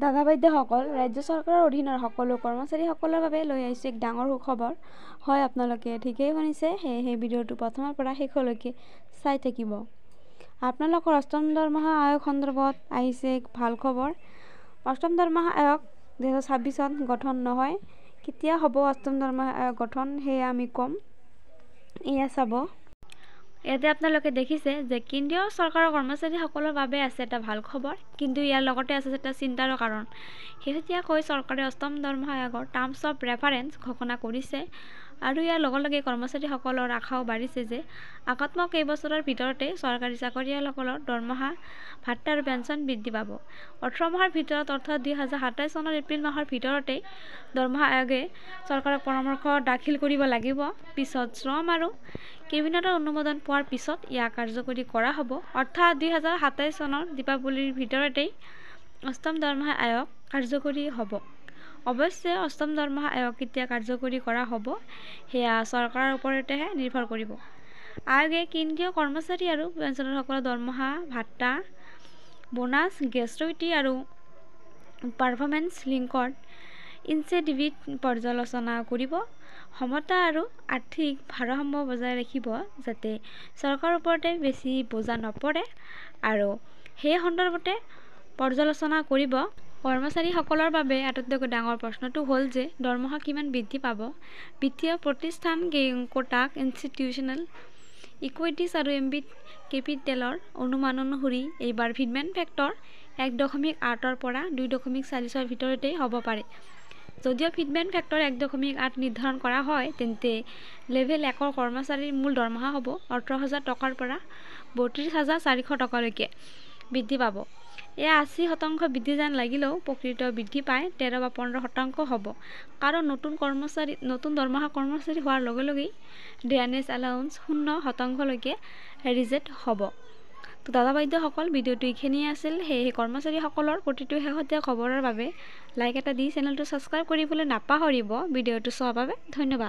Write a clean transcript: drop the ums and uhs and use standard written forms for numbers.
দাদা বাইদেউসকল, ৰাজ্য চৰকাৰৰ অধীনৰ সকলো কৰ্মচাৰীসকলৰ বাবে লৈ আহিছোঁ এক ডাঙৰ সুখবৰ। হয়, আপোনালোকে ঠিকেই শুনিছে। সেয়েহে ভিডিঅ'টো প্ৰথমৰ পৰা শেষলৈকে চাই থাকিব। আপোনালোকৰ অষ্টম দৰমহা আয়োগ সন্দৰ্ভত আহিছে এক ভাল খবৰ। অষ্টম দৰমহা আয়োগ 2026ত গঠন নহয়। কেতিয়া হ'ব অষ্টম দৰমহা আয়োগ গঠন সেয়া আমি ক'ম। এয়া চাব। ইয়াতে আপোনালোকে দেখিছে যে কেন্দ্ৰীয় চৰকাৰৰ কৰ্মচাৰীসকলৰ বাবে আছে এটা ভাল খবৰ, কিন্তু ইয়াৰ লগতে আছে এটা চিন্তাৰো কাৰণ। শেহতীয়াকৈ চৰকাৰে অষ্টম দৰমহা আয়োগৰ টাৰ্মছ অৱ ৰেফাৰেন্স ঘোষণা কৰিছে আৰু ইয়াৰ লগে লগে কৰ্মচাৰীসকলৰ আশাও বাঢ়িছে যে আগন্তুক কেইবছৰৰ ভিতৰতে চৰকাৰী চাকৰিয়ালসকলৰ দৰমহা, ভাত্তা আৰু পেন্সন বৃদ্ধি পাব। 18 মাহৰ ভিতৰত অৰ্থাৎ 2027 চনৰ এপ্ৰিল মাহৰ ভিতৰতে দৰমহা আয়োগে চৰকাৰক পৰামৰ্শ দাখিল কৰিব লাগিব। পিছত শ্ৰম আৰু কেবিনেটৰ অনুমোদন পোৱাৰ পিছত ইয়াক কাৰ্যকৰী কৰা হ'ব। অৰ্থাৎ 2027 চনৰ দীপাৱলীৰ ভিতৰতেই অষ্টম দৰমহা আয়োগ কাৰ্যকৰী হ'ব। অৱশ্যে অষ্টম দৰমহা আয়োগ কেতিয়া কাৰ্যকৰী কৰা হ'ব সেয়া চৰকাৰৰ ওপৰতহে নিৰ্ভৰ কৰিব। আয়োগে কেন্দ্ৰীয় কৰ্মচাৰী আৰু পেঞ্চনাৰসকলৰ দৰমহা, ভাত্তা, বোনাছ, গ্ৰেচুইটি আৰু পাৰফৰ্মেন্স লিংকড ইনচেন্টিভত পৰ্যালোচনা কৰিব। সমতা আৰু আৰ্থিক ভাৰসাম্য বজাই ৰাখিব যাতে চৰকাৰৰ ওপৰতে বেছি বোজা নপৰে আৰু সেই সন্দৰ্ভতে পৰ্যালোচনা কৰিব। কৰ্মচাৰীসকলৰ বাবে আটাইতকৈ ডাঙৰ প্ৰশ্নটো হ'ল যে দৰমহা কিমান বৃদ্ধি পাব। বিত্তীয় প্ৰতিষ্ঠান কোটাক ইনষ্টিটিউচনেল ইকুইটিজ আৰু এম্বিট কেপিটেলৰ অনুমান অনুসৰি এইবাৰ ফিটমেন্ট ফেক্টৰ 1.8ৰ পৰা 2.46ৰ ভিতৰতেই হ'ব পাৰে। যদিও ফিটমেন্ট ফেক্টৰ 1.8 নিৰ্ধাৰণ কৰা হয়, তেন্তে লেভেল 1ৰ কৰ্মচাৰীৰ মূল দৰমহা হ'ব 18,000 টকাৰ পৰা 32,400 টকালৈকে বৃদ্ধি পাব। এয়া 80% বৃদ্ধি যেন লাগিলেও প্ৰকৃত বৃদ্ধি প্ৰায় 13 বা 15% হ'ব। কাৰণ নতুন দৰমহা কৰ্মচাৰী হোৱাৰ লগে লগেই ড্ৰেনেজ এলাউন্স 0%লৈকে ৰিজেক্ট হ'ব। তো দাদা বাইদেউসকল, ভিডিঅ'টো এইখিনিয়ে আছিল। সেয়েহে কৰ্মচাৰীসকলৰ প্ৰতিটো শেহতীয়া খবৰৰ বাবে লাইক এটা দি চেনেলটো ছাবস্ক্ৰাইব কৰিবলৈ নাপাহৰিব। ভিডিঅ'টো চোৱাৰ বাবে ধন্যবাদ।